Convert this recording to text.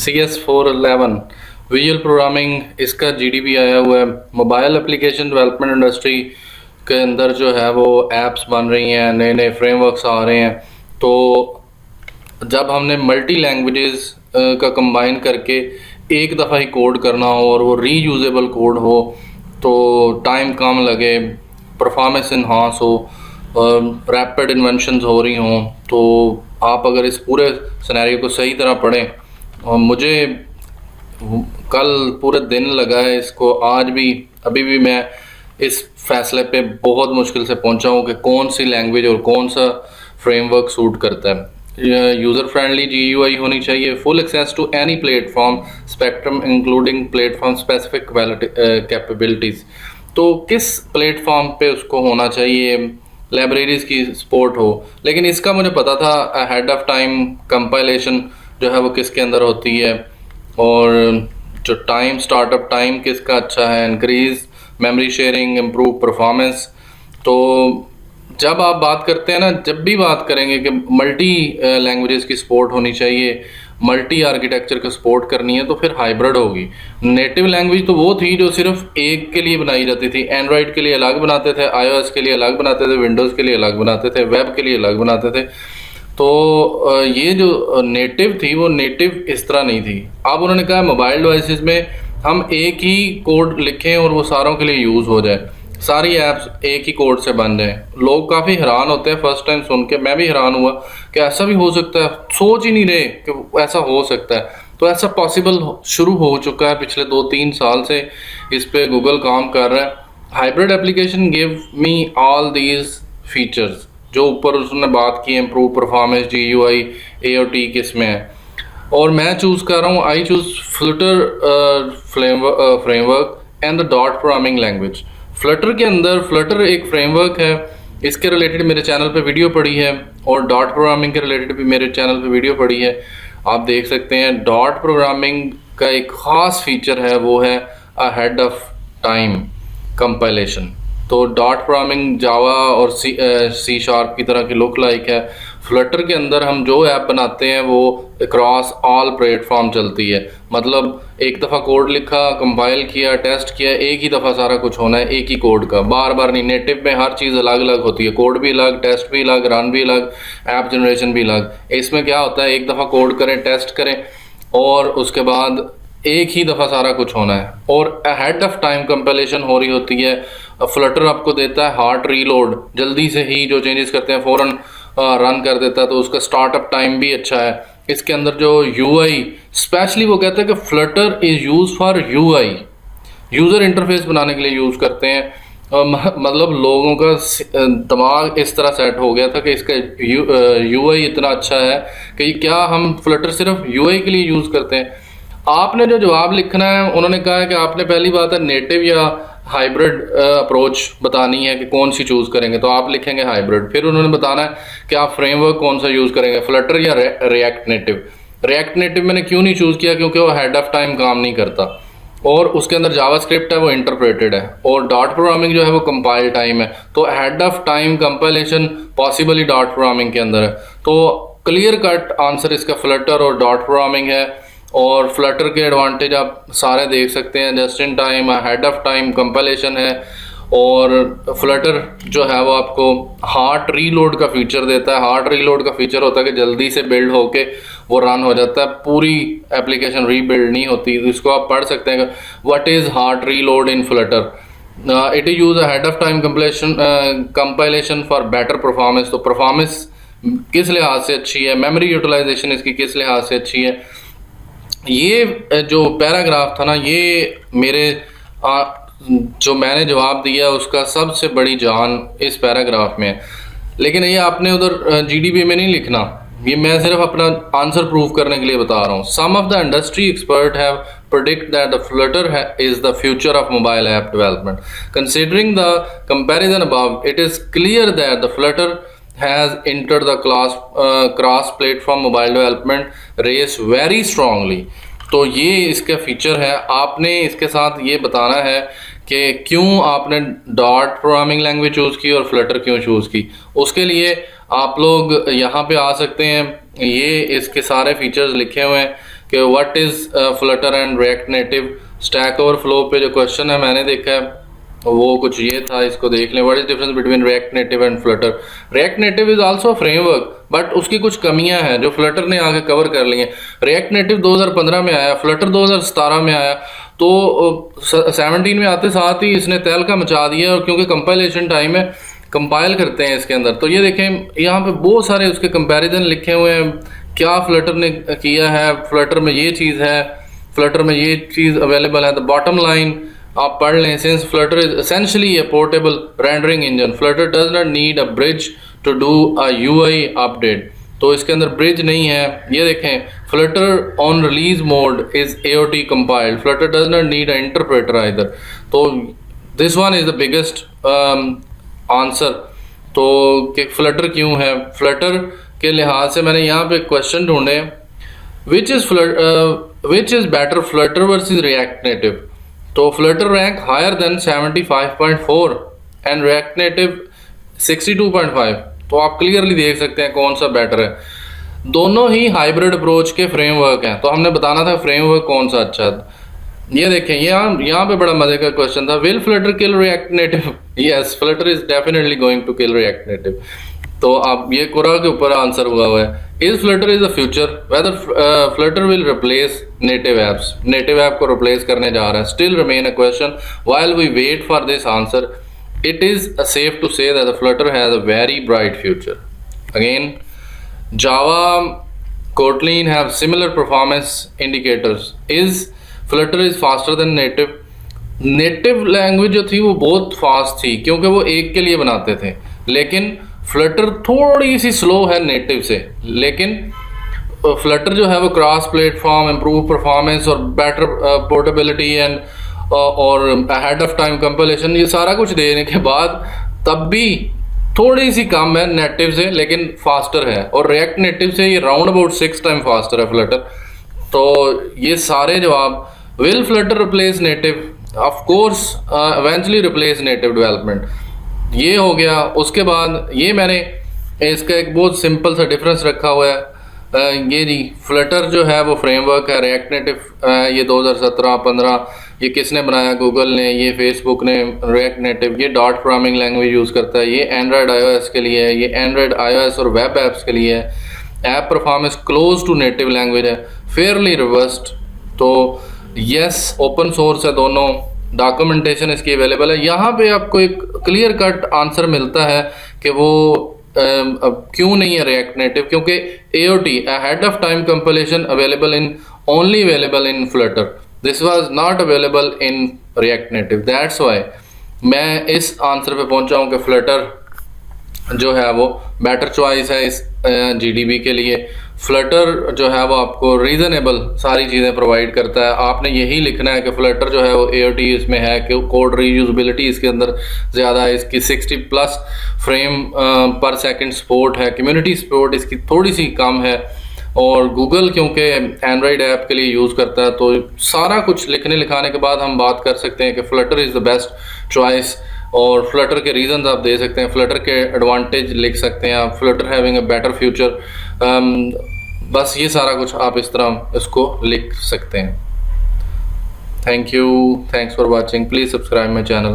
CS411 visual programming इसका GDB आया हुआ है। मोबाइल एप्लीकेशन डेवलपमेंट इंडस्ट्री के अंदर जो है वो ऐप्स बन रही हैं, नए नए फ्रेमवर्क्स आ रहे हैं। तो जब हमने मल्टी लैंग्वेजेस का कंबाइन करके एक दफ़ा ही कोड करना हो और वो रीयूजेबल कोड हो तो टाइम कम लगे, परफॉर्मेंस इन्हांस हो, रैपिड इन्वेंशंस हो रही हों, तो आप अगर इस पूरे सिनेरियो को सही तरह पढ़ें, मुझे कल पूरे दिन लगा है इसको, आज भी अभी भी मैं इस फैसले पे बहुत मुश्किल से पहुंचा हूँ कि कौन सी लैंग्वेज और कौन सा फ्रेमवर्क सूट करता है। यूज़र फ्रेंडली GUI होनी चाहिए, full access to any platform spectrum including platform specific capabilities. तो किस प्लेटफॉर्म पे उसको होना चाहिए, लाइब्रेरीज़ की सपोर्ट हो। लेकिन इसका मुझे पता था अहेड ऑफ टाइम कंपाइलेशन जो है वो किसके अंदर होती है, और जो टाइम स्टार्टअप टाइम किसका अच्छा है, increase memory sharing, improve performance. तो जब आप बात करते हैं ना, जब भी बात करेंगे कि मल्टी लैंग्वेजेस की सपोर्ट होनी चाहिए, मल्टी आर्किटेक्चर का सपोर्ट करनी है, तो फिर हाइब्रिड होगी। नेटिव लैंग्वेज तो वो थी जो सिर्फ एक के लिए बनाई जाती थी। एंड्रॉयड के लिए अलग बनाते थे, iOS के लिए अलग बनाते थे, विंडोज़ के लिए अलग बनाते थे, वेब के लिए अलग बनाते थे। तो ये जो नेटिव थी वो नेटिव इस तरह नहीं थी। अब उन्होंने कहा मोबाइल डिवाइसेस में हम एक ही कोड लिखें और वो सारों के लिए यूज़ हो जाए, सारी ऐप्स एक ही कोड से बन जाएं। लोग काफ़ी हैरान होते हैं फर्स्ट टाइम सुन के, मैं भी हैरान हुआ कि ऐसा भी हो सकता है, सोच ही नहीं रहे कि ऐसा हो सकता है। तो ऐसा पॉसिबल शुरू हो चुका है, पिछले 2-3 साल से इस पर गूगल काम कर रहा है। Hybrid application give me all these features जो ऊपर उसने बात की, इम्प्रूव परफॉर्मेंस, GUI, AOT किस में है, और मैं चूज़ कर रहा हूँ, I choose Flutter framework and the dot programming language. Flutter के अंदर, फ्लटर एक फ्रेमवर्क है, इसके रिलेटेड मेरे चैनल पे वीडियो पड़ी है, और डॉट प्रोग्रामिंग के रिलेटेड भी मेरे चैनल पे वीडियो पड़ी है, आप देख सकते हैं। डॉट प्रोग्रामिंग का एक ख़ास फीचर है, वो है अहेड ऑफ टाइम कंपाइलेशन। तो डॉट प्रोग्रामिंग जावा और सी शार्प की तरह की लुक लाइक है। फ्लटर के अंदर हम जो ऐप बनाते हैं वो अक्रॉस ऑल प्लेटफॉर्म चलती है। मतलब एक दफ़ा कोड लिखा, कंपाइल किया, टेस्ट किया, एक ही दफ़ा सारा कुछ होना है, एक ही कोड का, बार बार नहीं। नेटिव में हर चीज़ अलग अलग होती है, कोड भी अलग, टेस्ट भी अलग, रन भी अलग, ऐप जनरेशन भी अलग। इसमें क्या होता है, एक दफ़ा कोड करें, टेस्ट करें, और उसके बाद एक ही दफ़ा सारा कुछ होना है, और अहेड ऑफ टाइम कंपाइलेशन हो रही होती है। फ्लटर आपको देता है हार्ड रीलोड, जल्दी से ही जो चेंजेस करते हैं फ़ौरन रन कर देता है, तो उसका स्टार्टअप टाइम भी अच्छा है। इसके अंदर जो UI स्पेशली वो कहता है कि Flutter is use for UI, user interface बनाने के लिए यूज़ करते हैं। मतलब लोगों का दिमाग इस तरह सेट हो गया था कि इसका UI इतना अच्छा है कि क्या हम फ्लटर सिर्फ UI के लिए यूज़ करते हैं। आपने जो जवाब लिखना है, उन्होंने कहा है कि आपने पहली बात है नेटिव या हाइब्रिड अप्रोच बतानी है कि कौन सी चूज़ करेंगे, तो आप लिखेंगे हाइब्रिड। फिर उन्होंने बताना है कि आप फ्रेमवर्क कौन सा यूज़ करेंगे, फ्लटर या रिएक्ट नेटिव। रिएक्ट नेटिव मैंने क्यों नहीं चूज़ किया, क्योंकि वो हेड ऑफ टाइम काम नहीं करता, और उसके अंदर जावास्क्रिप्ट है वो इंटरप्रेटेड है, और डॉट प्रोग्रामिंग जो है वो कंपाइल टाइम है। तो head of time compilation possibly dot programming के अंदर है। तो क्लियर कट आंसर इसका फ्लटर और डॉट प्रोग्रामिंग है। और फ्लटर के एडवांटेज आप सारे देख सकते हैं, just in time, head of time compilation है, और फ्लटर जो है वो आपको हार्ड रीलोड का फीचर देता है। हार्ड रीलोड का फीचर होता है कि जल्दी से बिल्ड होके वो रन हो जाता है, पूरी एप्लीकेशन रीबिल्ड नहीं होती। तो इसको आप पढ़ सकते हैं, what is hard reload in Flutter, it is use head of time compilation for better performance. तो परफॉर्मेंस किस लिहाज से अच्छी है, मेमोरी यूटिलाइजेशन इसकी किस लिहाज से अच्छी है। ये जो पैराग्राफ था ना, ये मेरे जो मैंने जवाब दिया उसका सबसे बड़ी जान इस पैराग्राफ में है। लेकिन ये आपने उधर GDB में नहीं लिखना, ये मैं सिर्फ अपना आंसर प्रूव करने के लिए बता रहा हूँ। Some of the industry expert have predict that the flutter is the future of mobile app development. Considering the comparison above, it is clear that the flutter has entered the cross platform mobile development race very strongly. तो ये इसका feature है। आपने इसके साथ ये बताना है कि क्यों आपने डॉट प्रोग्रामिंग लैंग्वेज चूज़ की और फ्लटर क्यों चूज़ की। उसके लिए आप लोग यहाँ पे आ सकते हैं, ये इसके सारे फीचर्स लिखे हुए हैं। कि what is Flutter and React native. Stack overflow पे जो क्वेश्चन है मैंने देखा है वो कुछ ये था, इसको देख लें। What is difference between react native and Flutter. React native is also framework but उसकी कुछ कमियां हैं जो फ्लटर ने आगे कवर कर ली हैं। रिएक्ट नेटिव 2015 में आया, फ्लटर 2017 में आया, तो 17 में आते साथ ही इसने तहलका मचा दिया। और क्योंकि कंपाइलेशन टाइम है, कंपाइल करते हैं इसके अंदर, तो ये देखें यहाँ पे बहुत सारे उसके कंपैरिजन लिखे हुए हैं, क्या फ्लटर ने किया है, फ्लटर में ये चीज़ है, फ्लटर में ये चीज़ अवेलेबल है। द बॉटम लाइन आप पढ़ लें, since Flutter is essentially a portable rendering engine, Flutter does not need a bridge to do a UI update. तो इसके अंदर ब्रिज नहीं है। ये देखें, Flutter on release mode is AOT compiled, Flutter does not need a interpreter either. तो this one is the biggest answer. तो कि फ्लटर क्यों है, फ्लटर के लिहाज से मैंने यहाँ पे क्वेश्चन ढूंढे, which is better Flutter versus React Native. तो Flutter rank higher than 75.4 and React Native 62.5। तो आप क्लियरली देख सकते हैं कौन सा बेटर है। दोनों ही हाइब्रिड अप्रोच के फ्रेमवर्क हैं, तो हमने बताना था फ्रेमवर्क कौन सा अच्छा है। ये देखें, यहाँ पे बड़ा मजे का क्वेश्चन था, will Flutter kill React Native. Yes, Flutter is definitely going to kill React Native. तो आप ये कुरा के ऊपर आंसर हुआ है। Is Flutter is the future, whether Flutter will replace native apps, native app को रिप्लेस करने जा रहा है। Still remain a question while we wait for this answer. It is safe to say that the Flutter has a very bright future. Again, Java, Kotlin have similar performance indicators. Is Flutter is faster than native? Native language जो थी वो बहुत fast थी क्योंकि वो एक के लिए बनाते थे, लेकिन फ्लटर थोड़ी सी स्लो है नेटिव से। लेकिन फ्लटर जो है वो क्रॉस प्लेटफॉर्म, इम्प्रूव परफॉर्मेंस और बेटर पोर्टेबिलिटी एंड और अहेड ऑफ टाइम कंपाइलेशन, ये सारा कुछ देने के बाद तब भी थोड़ी सी कम है नेटिव से, लेकिन फास्टर है। और रिएक्ट नेटिव से ये राउंड अबाउट 6 टाइम फास्टर है फ्लटर। तो ये सारे जवाब। Will Flutter replace native? Of course eventually replace native development, ये हो गया। उसके बाद ये मैंने इसका एक बहुत सिंपल सा डिफरेंस रखा हुआ है। ये जी फ्लटर जो है वो फ्रेमवर्क है, रिएक्ट नेटिव ये 2017-15 ये किसने बनाया, गूगल ने, ये फेसबुक ने। रिएक्ट नेटिव ये डॉट प्रोग्रामिंग लैंग्वेज यूज़ करता है, ये एंड्रॉयड iOS के लिए है, ये एंड्रॉयड iOS और वेब एप्स के लिए है। App performance close to native language है, फेयरली रिवर्स्ड। तो यस, ओपन सोर्स है दोनों, डॉक्यूमेंटेशन इसकी अवेलेबल है। यहाँ पे आपको एक क्लियर कट आंसर मिलता है कि वो क्यों नहीं है रिएक्ट नेटिव, क्योंकि AOT ahead of time compilation only available in Flutter, this was not available in React native. That's why मैं इस आंसर पे पहुंचा हूँ कि फ्लटर जो है वो बेटर चॉइस है इस GDB के लिए। फ्लटर जो है वो आपको रीज़नेबल सारी चीज़ें प्रोवाइड करता है। आपने यही लिखना है कि फ्लटर जो है वो AOT इसमें है, कि कोड रीयूजबिलिटी इसके अंदर ज़्यादा है, इसकी 60+ फ्रेम पर सेकंड सपोर्ट है, कम्युनिटी सपोर्ट इसकी थोड़ी सी कम है, और गूगल क्योंकि एंड्रॉयड ऐप के लिए यूज़ करता है। तो सारा कुछ लिखने लिखाने के बाद हम बात कर सकते हैं कि Flutter is the best choice. और फ्लटर के रीजंस आप दे सकते हैं, फ्लटर के एडवांटेज लिख सकते हैं आप, Flutter having a better future. बस ये सारा कुछ आप इस तरह इसको लिख सकते हैं। Thank you, thanks for watching, please subscribe my channel.